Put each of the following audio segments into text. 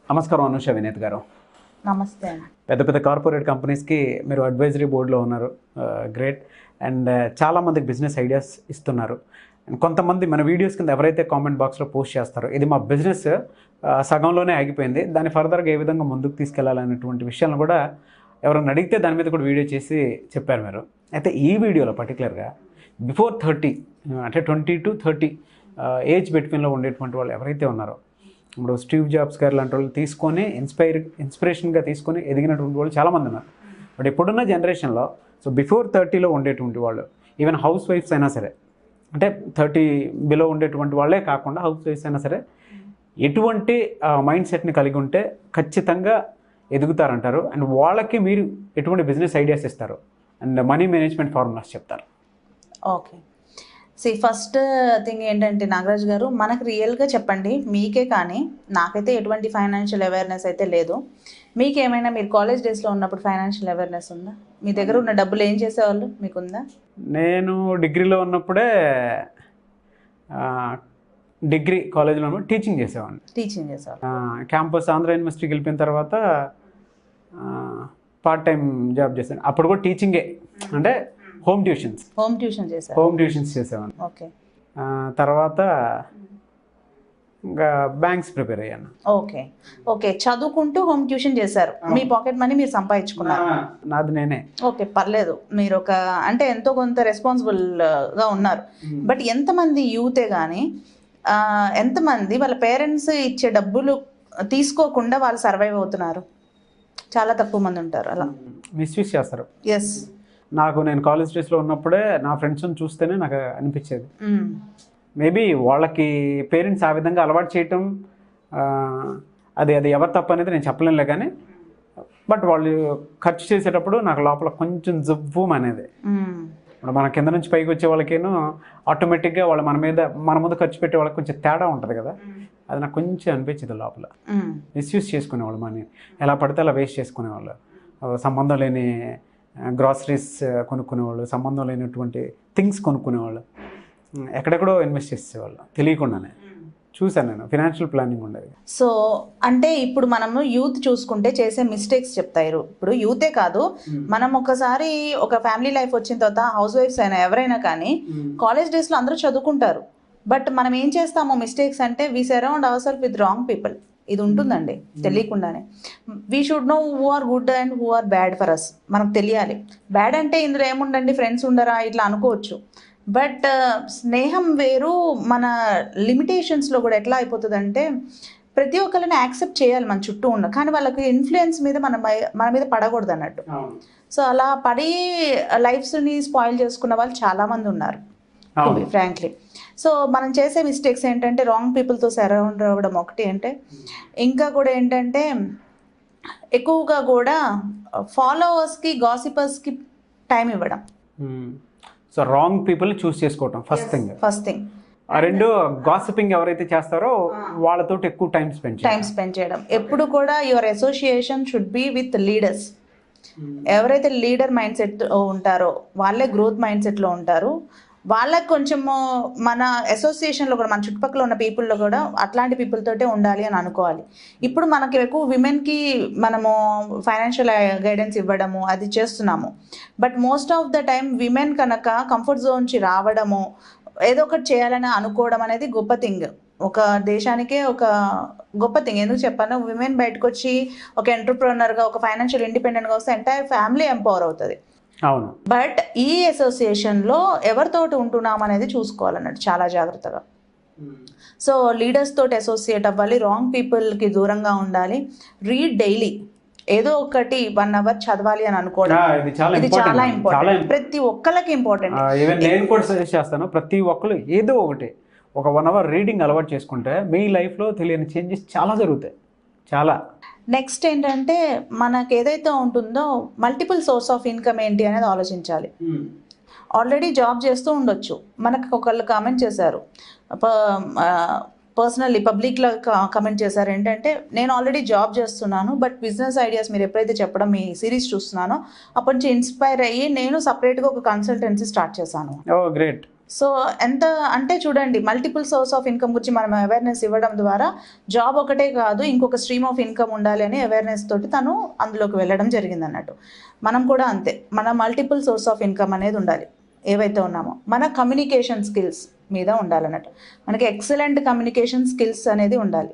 నమస్కారం అనుష వినేత్ గారు. నమస్తే. పెద్ద పెద్ద కార్పొరేట్ కంపెనీస్కి మీరు అడ్వైజరీ బోర్డులో ఉన్నారు, గ్రేట్. అండ్ చాలామందికి బిజినెస్ ఐడియాస్ ఇస్తున్నారు. అండ్ కొంతమంది మన వీడియోస్ కింద ఎవరైతే కామెంట్ బాక్స్లో పోస్ట్ చేస్తారో ఇది మా బిజినెస్ సగంలోనే ఆగిపోయింది, దాన్ని ఫర్దర్గా ఏ విధంగా ముందుకు తీసుకెళ్లాలనేటువంటి విషయాలను కూడా ఎవరైనా అడిగితే దాని మీద కూడా వీడియో చేసి చెప్పారు మీరు. అయితే ఈ వీడియోలో పర్టికులర్గా బిఫోర్ 30 అంటే 20 to 30 ఏజ్ బిట్వీన్లో ఉండేటువంటి వాళ్ళు ఎవరైతే ఉన్నారో, ఇప్పుడు స్టీవ్ జాబ్స్ గారు లాంటి వాళ్ళు తీసుకొని ఇన్స్పిరేషన్గా తీసుకొని ఎదిగినటువంటి వాళ్ళు చాలామంది ఉన్నారు. బట్ ఇప్పుడున్న జనరేషన్లో సో బిఫోర్ 30లో ఉండేటువంటి వాళ్ళు, ఈవెన్ హౌస్ వైఫ్స్ అయినా సరే, అంటే 30 బిలో ఉండేటువంటి వాళ్ళే కాకుండా హౌస్ వైఫ్స్ అయినా సరే ఎటువంటి మైండ్ సెట్ని కలిగి ఉంటే ఖచ్చితంగా ఎదుగుతారంటారు. అండ్ వాళ్ళకి మీరు ఎటువంటి బిజినెస్ ఐడియాస్ ఇస్తారు అండ్ మనీ మేనేజ్మెంట్ ఫార్ములాస్ చెప్తారు? ఓకే, ఫస్ట్ థింగ్ ఏంటంటే నాగరాజ్ గారు, మనకు రియల్గా చెప్పండి, మీకే కానీ నాకైతే ఎటువంటి ఫైనాన్షియల్ అవేర్నెస్ అయితే లేదు. మీకేమైనా మీరు కాలేజ్ డేస్లో ఉన్నప్పుడు ఫైనాన్షియల్ అవేర్నెస్ ఉందా? మీ దగ్గర ఉన్న డబ్బులు ఏం చేసేవాళ్ళు, మీకుందా? నేను డిగ్రీలో ఉన్నప్పుడే డిగ్రీ కాలేజీలో టీచింగ్ చేసేవాడిని. టీచింగ్ చేసేవాళ్ళు. క్యాంపస్ ఆంధ్ర యూనివర్సిటీకి వెళ్ళిపోయిన తర్వాత పార్ట్ టైం జాబ్ చేశాను. అప్పుడు కూడా టీచింగే, అంటే హోమ్ ట్యూషన్స్ చేసేవాడిని. ఓకే. తర్వాత ఇంకా బ్యాంక్స్ ప్రిపేర్ అయ్యాను. ఓకే ఓకే, చదువుకుంటూ హోమ్ ట్యూషన్ చేశారు, మీ పాకెట్ మనీ మీరు సంపాదించుకున్నారు. నాది నేనే. ఓకే, పర్లేదు, మీరు ఒక అంటే ఎంతో కొంత రెస్పాన్సిబుల్గా ఉన్నారు. బట్ ఎంతమంది యూతే కానీ ఎంతమంది వాళ్ళ పేరెంట్స్ ఇచ్చే డబ్బులు తీసుకోకుండా వాళ్ళు సర్వైవ్ అవుతున్నారు? చాలా తక్కువ మంది ఉంటారు అలా మిస్యూజ్ చేస్తారు. ఎస్, నేను కాలేజ్ డేస్లో ఉన్నప్పుడే నా ఫ్రెండ్స్ని చూస్తేనే నాకు అనిపించేది, మేబీ వాళ్ళకి పేరెంట్స్ ఆ విధంగా అలవాటు చేయటం అది ఎవరు తప్పు అనేది నేను చెప్పలేనులే, కానీ బట్ వాళ్ళు ఖర్చు చేసేటప్పుడు నాకు లోపల కొంచెం జవ్వం అనేది. ఇప్పుడు మన కింద నుంచి పైకి వచ్చే వాళ్ళకేనో ఆటోమేటిక్గా వాళ్ళు మన ముందు ఖర్చు పెట్టే వాళ్ళకి కొంచెం తేడా ఉంటుంది కదా, అది నాకు కొంచెం అనిపించింది లోపల. మిస్యూజ్ చేసుకునేవాళ్ళు మనీ, ఎలా పడితే అలా వేస్ట్ చేసుకునేవాళ్ళు, సంబంధం లేని గ్రాసరీస్ కొనుక్కునేవాళ్ళు, సంబంధం లేనటువంటి థింగ్స్ కొనుక్కునేవాళ్ళు, ఎక్కడెక్కడో ఇన్వెస్ట్ చేసేవాళ్ళు తెలియకుండానే. చూశాను నేను, ఫినాన్షియల్ ప్లానింగ్ ఉండేది. సో అంటే ఇప్పుడు మనము యూత్ చూసుకుంటే చేసే మిస్టేక్స్ చెప్తారు. ఇప్పుడు యూతే కాదు, మనం ఒకసారి ఒక ఫ్యామిలీ లైఫ్ వచ్చిన తర్వాత హౌస్ వైఫ్స్ అయినా ఎవరైనా కానీ కాలేజ్ డేస్లో అందరూ చదువుకుంటారు. బట్ మనం ఏం చేస్తామో మిస్టేక్స్ అంటే we surround our self with wrong people. ఇది ఉంటుందండి తెలియకుండానే. We should know who are good and who are bad for us. మనకు తెలియాలి. బ్యాడ్ అంటే ఇందులో ఏముండండి, ఫ్రెండ్స్ ఉండరా ఇట్లా అనుకోవచ్చు. బట్ స్నేహం వేరు. మన లిమిటేషన్స్లో కూడా ఎట్లా అయిపోతుందంటే ప్రతి ఒక్కరిని యాక్సెప్ట్ చేయాలి మన చుట్టూ ఉన్న, కానీ వాళ్ళకి ఇన్ఫ్లుయెన్స్ మీద మన మీద పడకూడదు అన్నట్టు. సో అలా పడి లైఫ్స్ని స్పాయిల్ చేసుకున్న వాళ్ళు చాలామంది ఉన్నారు ఫ్రాంక్లీ. సో మనం చేసే మిస్టేక్స్ ఏంటంటే రాంగ్ పీపుల్తో సరౌండ్ అవ్వడం ఒకటి, అంటే ఇంకా కూడా ఏంటంటే ఎక్కువగా కూడా ఫాలోవర్స్కి గాసిపర్స్కి టైం ఇవ్వడం. సో రాంగ్ పీపుల్ చూస్ చేసుకోవటం ఫస్ట్ థింగ్. రెండు, గాసిపింగ్ ఎవరైతే చేస్తారో వాళ్ళతో ఎక్కువ టైం స్పెండ్ చేయడం. ఎప్పుడు కూడా your association should be with leaders. ఎవరైతే లీడర్ మైండ్ సెట్ ఉంటారో వాళ్ళే గ్రోత్ మైండ్ సెట్లో ఉంటారు. వాళ్ళకి కొంచెము మన అసోసియేషన్లో కూడా మన చుట్టుపక్కల ఉన్న పీపుల్లో కూడా అట్లాంటి పీపుల్ తోటే ఉండాలి అని అనుకోవాలి. ఇప్పుడు మనకి ఎక్కువ విమెన్కి మనము ఫైనాన్షియల్ గైడెన్స్ ఇవ్వడము అది చేస్తున్నాము. But most of the time women కనుక కంఫర్ట్ జోన్ నుంచి రావడము, ఏదో ఒకటి చేయాలని అనుకోవడం అనేది గొప్ప థింగ్. ఒక దేశానికే ఒక గొప్ప థింగ్. ఎందుకు చెప్పాను, విమెన్ బయటకు వచ్చి ఒక ఎంటర్ప్రెన్యూర్గా, ఒక ఫైనాన్షియల్ ఇండిపెండెంట్గా వస్తే ఎంటైర్ ఫ్యామిలీ ఎంపవర్ అవుతుంది. అవును. బట్ ఈ అసోసియేషన్లో ఎవరితోటి ఉంటున్నాం అనేది చూసుకోవాలన్నట్టు చాలా జాగ్రత్తగా. సో లీడర్స్ తోటి అసోసియేట్ అవ్వాలి, రాంగ్ పీపుల్కి దూరంగా ఉండాలి. రీడ్ డైలీ, ఏదో ఒకటి 1 hour చదవాలి అని అనుకోవడం, ఇది చాలా ఇంపార్టెంట్. ప్రతి ఒక్కరికి ఇంపార్టెంట్. నేను కూడా సజెస్ట్ చేస్తాను, ప్రతి ఒక్కరు ఏదో ఒకటి ఒక 1 hour రీడింగ్ అలవాటు చేసుకుంటే మీ లైఫ్లో తెలియని చేంజెస్ చాలా జరుగుతాయి, చాలా. నెక్స్ట్ ఏంటంటే మనకు ఏదైతే ఉంటుందో మల్టిపుల్ సోర్స్ ఆఫ్ ఇన్కమ్ ఏంటి అనేది ఆలోచించాలి. ఆల్రెడీ జాబ్ చేస్తూ ఉండొచ్చు, మనకు ఒకళ్ళు కామెంట్ చేశారు, పర్సనల్లీ పబ్లిక్లో కమెంట్ చేశారు ఏంటంటే, నేను ఆల్రెడీ జాబ్ చేస్తున్నాను బట్ బిజినెస్ ఐడియాస్ మీరు ఎప్పుడైతే చెప్పడం మీ సిరీస్ చూస్తున్నానో అప్పటి నుంచి ఇన్స్పైర్ అయ్యి నేను సపరేట్గా ఒక కన్సల్టెన్సీ స్టార్ట్ చేశాను. గ్రేట్. సో ఎంత అంటే చూడండి, మల్టిపుల్ సోర్స్ ఆఫ్ ఇన్కమ్ గురించి మనం అవేర్నెస్ ఇవ్వడం ద్వారా జాబ్ ఒకటే కాదు, ఇంకొక స్ట్రీమ్ ఆఫ్ ఇన్కమ్ ఉండాలి అని అవేర్నెస్ తోటి తను అందులోకి వెళ్ళడం జరిగింది అన్నట్టు. మనం కూడా అంతే, మన మల్టిపుల్ సోర్స్ ఆఫ్ ఇన్కమ్ అనేది ఉండాలి. ఏవైతే ఉన్నామో మన కమ్యూనికేషన్ స్కిల్స్ మీద ఉండాలన్నట్టు. మనకి ఎక్సలెంట్ కమ్యూనికేషన్ స్కిల్స్ అనేది ఉండాలి.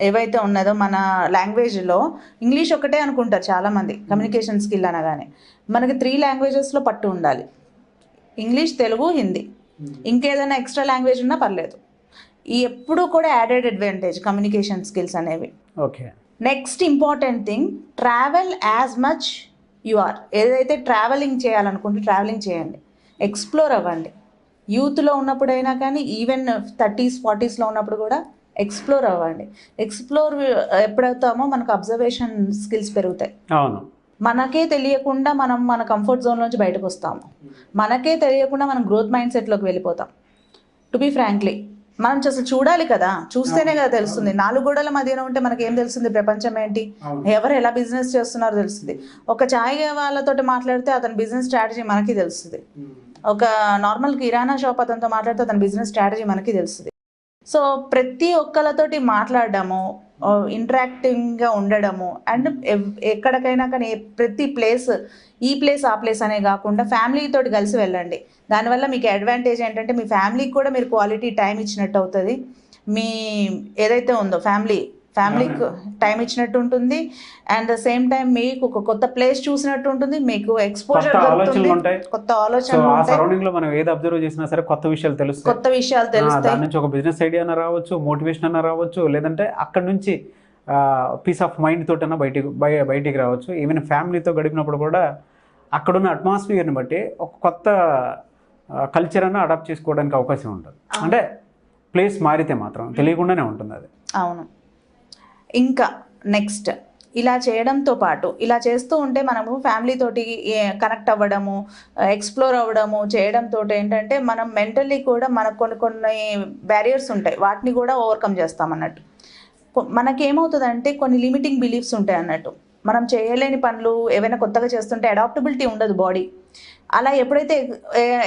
ఏవైతే ఉన్నదో మన లాంగ్వేజ్లో ఇంగ్లీష్ ఒకటే అనుకుంటారు చాలామంది కమ్యూనికేషన్ స్కిల్ అనగానే. మనకి 3 లాంగ్వేజెస్లో పట్టు ఉండాలి: ఇంగ్లీష్, తెలుగు, హిందీ. ఇంకేదైనా ఎక్స్ట్రా లాంగ్వేజ్ ఉన్నా పర్లేదు. ఈ ఎప్పుడూ కూడా యాడెడ్ అడ్వాంటేజ్ కమ్యూనికేషన్ స్కిల్స్ అనేవి. Okay. Next important thing, travel as much you are. ఏదైతే ట్రావెలింగ్ చేయాలనుకుంటే ట్రావెలింగ్ చేయండి, ఎక్స్ప్లోర్ అవ్వండి. యూత్లో ఉన్నప్పుడైనా కానీ, ఈవెన్ 30s 40sలో ఉన్నప్పుడు కూడా ఎక్స్ప్లోర్ అవ్వండి. ఎక్స్ప్లోర్ ఎప్పుడవుతామో మనకు అబ్జర్వేషన్ స్కిల్స్ పెరుగుతాయి. అవును. మనకే తెలియకుండా మనం మన కంఫర్ట్ జోన్లోంచి బయటకు వస్తాము. మనకే తెలియకుండా మనం గ్రోత్ మైండ్ సెట్లోకి వెళ్ళిపోతాం. టు బీ ఫ్రాంక్లీ, మనం అసలు చూడాలి కదా, చూస్తేనే కదా తెలుస్తుంది. 4 గోడల మధ్యన ఉంటే మనకి ఏం తెలుస్తుంది, ప్రపంచం ఏంటి, ఎవరు ఎలా బిజినెస్ చేస్తున్నారో తెలుస్తుంది. ఒక ఛాయ్ వాళ్ళతో మాట్లాడితే అతని బిజినెస్ స్ట్రాటజీ మనకి తెలుస్తుంది. ఒక నార్మల్ కిరాణా షాప్ అతనితో మాట్లాడితే అతని బిజినెస్ స్ట్రాటజీ మనకి తెలుస్తుంది. సో ప్రతి ఒక్కళ్ళతోటి మాట్లాడడము, ఇంటరాక్టింగ్గా ఉండడము, అండ్ ఎక్కడికైనా కానీ ప్రతి ప్లేస్, ఈ ప్లేస్ ఆ ప్లేస్ అనే కాకుండా ఫ్యామిలీతోటి కలిసి వెళ్ళండి. దానివల్ల మీకు అడ్వాంటేజ్ ఏంటంటే మీ ఫ్యామిలీకి కూడా మీరు క్వాలిటీ టైం ఇచ్చినట్టు అవుతుంది. మీ ఏదైతే ఉందో ఫ్యామిలీకి టైం ఇచ్చినట్టు ఉంటుంది. అండ్ ద సేమ్ టైం మీకు ఒక కొత్త ప్లేస్ చూసినట్టు ఉంటుంది, మీకు ఎక్స్పోజర్ దొరుకుతుంది, కొత్త ఆలోచనలు ఉంటాయి. సరౌండింగ్ లో మనం ఏది అబ్జర్వ్ చేసినా సరే కొత్త విషయాలు తెలుస్తాయి. దాని నుంచి ఒక బిజినెస్ ఐడియా అన్న రావచ్చు, మోటివేషన్ అన్న రావచ్చు, లేదంటే అక్కడ నుంచి పీస్ ఆఫ్ మైండ్ తోటన్నా బయటికి రావచ్చు. ఈవెన్ ఫ్యామిలీతో గడిపినప్పుడు కూడా అక్కడున్న అట్మాస్ఫియర్ని బట్టి ఒక కొత్త కల్చర్ అన్న అడాప్ట్ చేసుకోవడానికి అవకాశం ఉంటుంది. అంటే ప్లేస్ మారితే మాత్రం తెలియకుండానే ఉంటుంది అది. అవును. ఇంకా నెక్స్ట్, ఇలా చేయడంతో పాటు ఇలా చేస్తూ ఉంటే మనము ఫ్యామిలీతోటి కనెక్ట్ అవ్వడము, ఎక్స్ప్లోర్ అవ్వడము చేయడంతో ఏంటంటే మనం మెంటల్లీ కూడా మనకు కొన్ని బ్యారియర్స్ ఉంటాయి, వాటిని కూడా ఓవర్కమ్ చేస్తాం అన్నట్టు. మనకేమవుతుందంటే కొన్ని లిమిటింగ్ బిలీఫ్స్ ఉంటాయి అన్నట్టు. మనం చేయలేని పనులు ఏవైనా కొత్తగా చేస్తుంటే అడాప్టబిలిటీ ఉండదు బాడీ. అలా ఎప్పుడైతే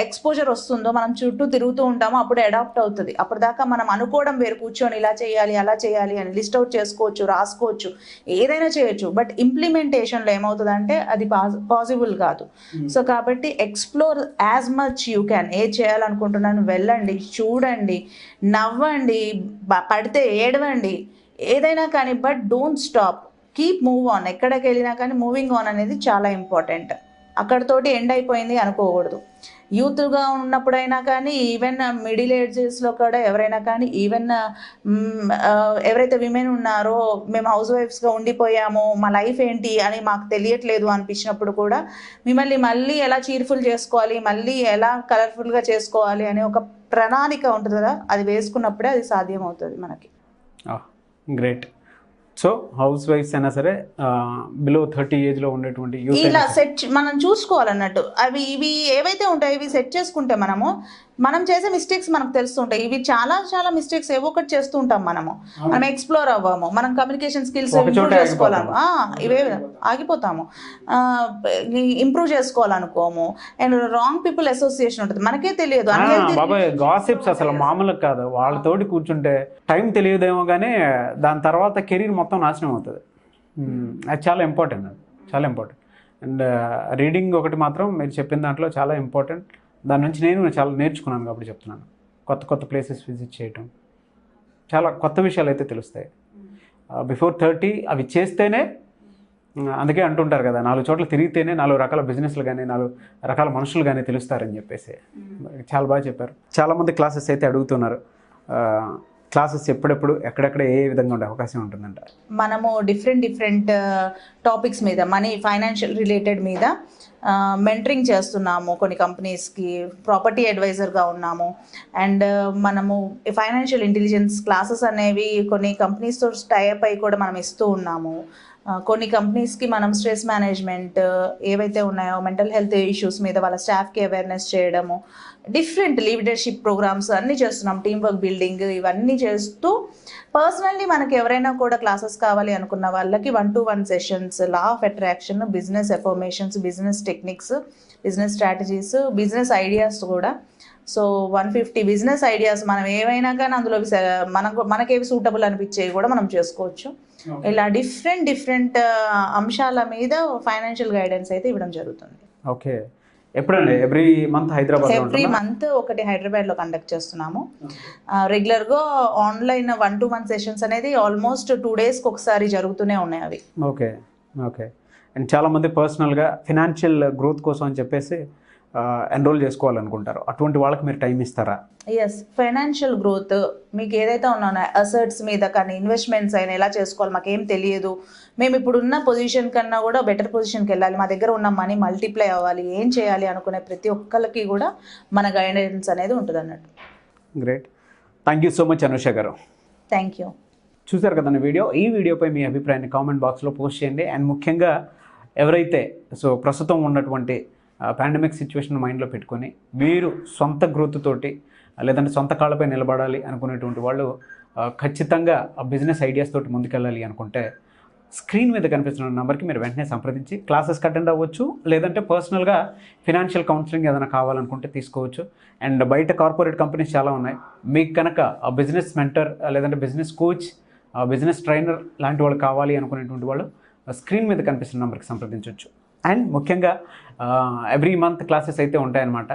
ఎక్స్పోజర్ వస్తుందో మనం చుట్టూ తిరుగుతూ ఉంటామో అప్పుడు అడాప్ట్ అవుతుంది. అప్పుడు దాకా మనం అనుకోవడం వేరు, కూర్చొని ఇలా చేయాలి అలా చేయాలి అని లిస్ట్ అవుట్ చేసుకోవచ్చు, రాసుకోవచ్చు, ఏదైనా చేయొచ్చు. బట్ ఇంప్లిమెంటేషన్లో ఏమవుతుందంటే అది పాసిబుల్ కాదు. సో కాబట్టి explore as much you can. ఏది చేయాలనుకుంటున్నాను వెళ్ళండి, చూడండి, నవ్వండి, పడితే ఏడవండి, ఏదైనా కానీ. But don't stop, keep move on. ఎక్కడికి వెళ్ళినా కానీ మూవింగ్ ఆన్ అనేది చాలా ఇంపార్టెంట్. అక్కడతోటి ఎండ్ అయిపోయింది అనుకోకూడదు. యూత్గా ఉన్నప్పుడైనా కానీ, ఈవెన్ మిడిల్ ఏజెస్లో కూడా ఎవరైనా కానీ, ఈవెన్ ఎవరైతే విమెన్ ఉన్నారో మేము హౌస్ వైఫ్స్గా ఉండిపోయాము, మా లైఫ్ ఏంటి అని మాకు తెలియట్లేదు అనిపించినప్పుడు కూడా మిమ్మల్ని మళ్ళీ ఎలా చీర్ఫుల్ చేసుకోవాలి, మళ్ళీ ఎలా కలర్ఫుల్గా చేసుకోవాలి అనే ఒక ప్రణాళిక ఉంటుంది కదా, అది వేసుకున్నప్పుడే అది సాధ్యం అవుతుంది మనకి. గ్రేట్. సో హౌస్ వైఫ్స్ అయినా సరే బిలో 30 ఏజ్లో ఉండేటువంటి ఇలా సెట్ మనం చూసుకోవాలన్నట్టు. ఇవి ఏవైతే ఉంటాయో ఇవి సెట్ చేసుకుంటే మనం చేసే మిస్టేక్స్ మనకు తెలుస్తుంటాయి. ఇవి చాలా చాలా మిస్టేక్స్ ఏవో ఒకటి చేస్తూ ఉంటాం. మనం ఎక్స్ప్లోర్ అవ్వము, మనం కమ్యూనికేషన్ స్కిల్స్ ఇంప్రూవ్ చేసుకోవాలను, ఇవే ఆగిపోతాము, ఇంప్రూవ్ చేసుకోవాలనుకోము. అండ్ రాంగ్ పీపుల్ అసోసియేషన్ ఉంటుంది, మనకే తెలియదు. గాసిప్స్ అసలు మామూలు కాదు, వాళ్ళతోటి కూర్చుంటే టైం తెలియదేమో కానీ దాని తర్వాత కెరీర్ మొత్తం నాశనం అవుతుంది. అది చాలా ఇంపార్టెంట్, అది చాలా ఇంపార్టెంట్. అండ్ రీడింగ్ ఒకటి మాత్రం మీరు చెప్పిన దాంట్లో చాలా ఇంపార్టెంట్. దాని నుంచి నేను చాలా నేర్చుకున్నాను కాబట్టి చెప్తున్నాను. కొత్త కొత్త ప్లేసెస్ విజిట్ చేయటం, చాలా కొత్త విషయాలు అయితే తెలుస్తాయి. బిఫోర్ 30 అవి చేస్తేనే, అందుకే అంటుంటారు కదా, 4 చోట్ల తిరిగితేనే 4 రకాల బిజినెస్లు కానీ 4 రకాల మనుషులు కానీ తెలుస్తారని చెప్పేసి. చాలా బాగా చెప్పారు. చాలామంది క్లాసెస్ అయితే అడుగుతున్నారు, క్లాసెస్ ఎప్పుడెప్పుడు ఎక్కడెక్కడ ఏ విధంగా ఉండే అవకాశం ఉంటుందంట? మనము డిఫరెంట్ టాపిక్స్ మీద, మనీ, ఫైనాన్షియల్ రిలేటెడ్ మీద మెంటరింగ్ చేస్తున్నాము. కొన్ని కంపెనీస్కి ప్రాపర్టీ అడ్వైజర్గా ఉన్నాము. అండ్ మనము ఫైనాన్షియల్ ఇంటెలిజెన్స్ క్లాసెస్ అనేవి కొన్ని కంపెనీస్తో టైఅప్ అయి కూడా మనం ఇస్తూ ఉన్నాము. కొన్ని కంపెనీస్కి మనం స్ట్రెస్ మేనేజ్మెంట్ ఏవైతే ఉన్నాయో, మెంటల్ హెల్త్ ఇష్యూస్ మీద వాళ్ళ స్టాఫ్కి అవేర్నెస్ చేయడము, డిఫరెంట్ లీడర్షిప్ ప్రోగ్రామ్స్ అన్నీ చేస్తున్నాం. టీమ్ వర్క్ బిల్డింగ్ ఇవన్నీ చేస్తూ పర్సనల్లీ మనకి ఎవరైనా కూడా క్లాసెస్ కావాలి అనుకున్న వాళ్ళకి 1-to-1 sessions, law of attraction, business affirmations, business techniques, business strategies, business ideas కూడా సో 150 బిజినెస్ ఐడియాస్ మనం ఏవైనా కానీ అందులో మనకేవి సూటబుల్ అనిపించేవి కూడా మనం చేసుకోవచ్చు. ఇలా డిఫరెంట్ అంశాల మీద ఫైనాన్షియల్ గైడెన్స్ అయితే ఇవ్వడం జరుగుతుంది. ఓకే, ఎప్పుడండి? Every month Hyderabad? Every month ఒకటి హైదరాబాద్లో కండక్ట్ చేస్తున్నాము. రెగ్యులర్గా ఆన్లైన్ 1-2 మంత్ సెషన్స్ అనేది ఆల్మోస్ట్ 2 డేస్కి ఒకసారి జరుగుతూనే ఉన్నాయి అవి. Okay okay. అండ్ చాలామంది పర్సనల్గా ఫినాన్షియల్ గ్రోత్ కోసం అని చెప్పేసి ఎన్రోల్ చేసుకోవాలనుకుంటారు. అటువంటి వాళ్ళకి మీరు టైం ఇస్తారా? ఎస్, ఫైనాన్షియల్ గ్రోత్ మీకు ఏదైతే ఉన్నానో అసెట్స్ మీద కానీ ఇన్వెస్ట్మెంట్స్ అయినా ఎలా చేసుకోవాలి మాకేం తెలియదు, మేము ఇప్పుడు ఉన్న పొజిషన్ కన్నా కూడా బెటర్ పొజిషన్కి వెళ్ళాలి, మా దగ్గర ఉన్న మనీ మల్టిప్లై అవ్వాలి, ఏం చేయాలి అనుకునే ప్రతి ఒక్కరికి కూడా మన గైడెన్స్ అనేది ఉంటుంది అన్నట్టు. Great, thank you so much Anusha garu. Thank you. చూసారు కదండి వీడియో. ఈ వీడియోపై మీ అభిప్రాయాన్ని కామెంట్ బాక్స్లో పోస్ట్ చేయండి. అండ్ ముఖ్యంగా ఎవరైతే ప్రస్తుతం ఉన్నటువంటి పాండమిక్ సిచ్యువేషన్ మైండ్లో పెట్టుకొని మీరు సొంత గ్రోత్ తోటి లేదంటే సొంత కాళ్ళపై నిలబడాలి అనుకునేటువంటి వాళ్ళు ఖచ్చితంగా ఆ బిజినెస్ ఐడియాస్ తోటి ముందుకెళ్ళాలి అనుకుంటే స్క్రీన్ మీద కనిపిస్తున్న నెంబర్కి మీరు వెంటనే సంప్రదించి క్లాసెస్కి అటెండ్ అవ్వచ్చు, లేదంటే పర్సనల్గా ఫినాన్షియల్ కౌన్సిలింగ్ ఏదైనా కావాలనుకుంటే తీసుకోవచ్చు. అండ్ బయట కార్పొరేట్ కంపెనీస్ చాలా ఉన్నాయి. మీకు కనుక ఆ బిజినెస్ మెంటర్ లేదంటే బిజినెస్ కోచ్, బిజినెస్ ట్రైనర్ లాంటి వాళ్ళు కావాలి అనుకునేటువంటి వాళ్ళు స్క్రీన్ మీద కనిపిస్తున్న నెంబర్కి సంప్రదించవచ్చు. అండ్ ముఖ్యంగా ఎవ్రీ మంత్ క్లాసెస్ అయితే ఉంటాయన్నమాట.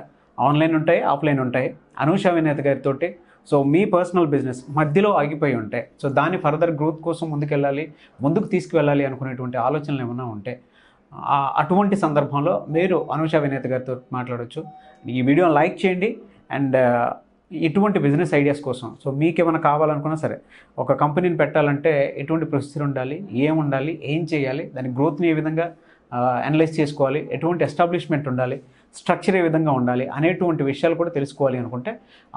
ఆన్లైన్ ఉంటాయి, ఆఫ్లైన్ ఉంటాయి. అనూష వినేత గారితో మీ పర్సనల్ బిజినెస్ మధ్యలో ఆగిపోయి ఉంటాయి, దాని ఫర్దర్ గ్రోత్ కోసం ముందుకు తీసుకువెళ్ళాలి అనుకునేటువంటి ఆలోచనలు ఏమైనా ఉంటే అటువంటి సందర్భంలో మీరు అనూష వినేత గారితో మాట్లాడవచ్చు. ఈ వీడియోని లైక్ చేయండి. అండ్ ఇటువంటి బిజినెస్ ఐడియాస్ కోసం మీకు ఏమైనా కావాలనుకున్నా సరే, ఒక కంపెనీని పెట్టాలంటే ఎటువంటి ప్రొసీజర్ ఉండాలి, ఏం చేయాలి, దాని గ్రోత్ని ఏ విధంగా అనలైజ్ చేసుకోవాలి, ఎటువంటి ఎస్టాబ్లిష్మెంట్ ఉండాలి, స్ట్రక్చర్ ఏ విధంగా ఉండాలి అనేటువంటి విషయాలు కూడా తెలుసుకోవాలి అనుకుంటే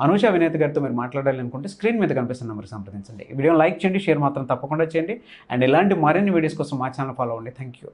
అనూష వినేత గారితో మీరు మాట్లాడాలి అనుకుంటే స్క్రీన్ మీద కనిపిస్తున్న నెంబర్కి సంప్రదించండి. ఈ వీడియోని లైక్ చేయండి, షేర్ మాత్రం తప్పకుండా చేయండి. అండ్ ఇలాంటి మరిన్ని వీడియోస్ కోసం మా ఛానల్ ఫాలో అవ్వండి. Thank you.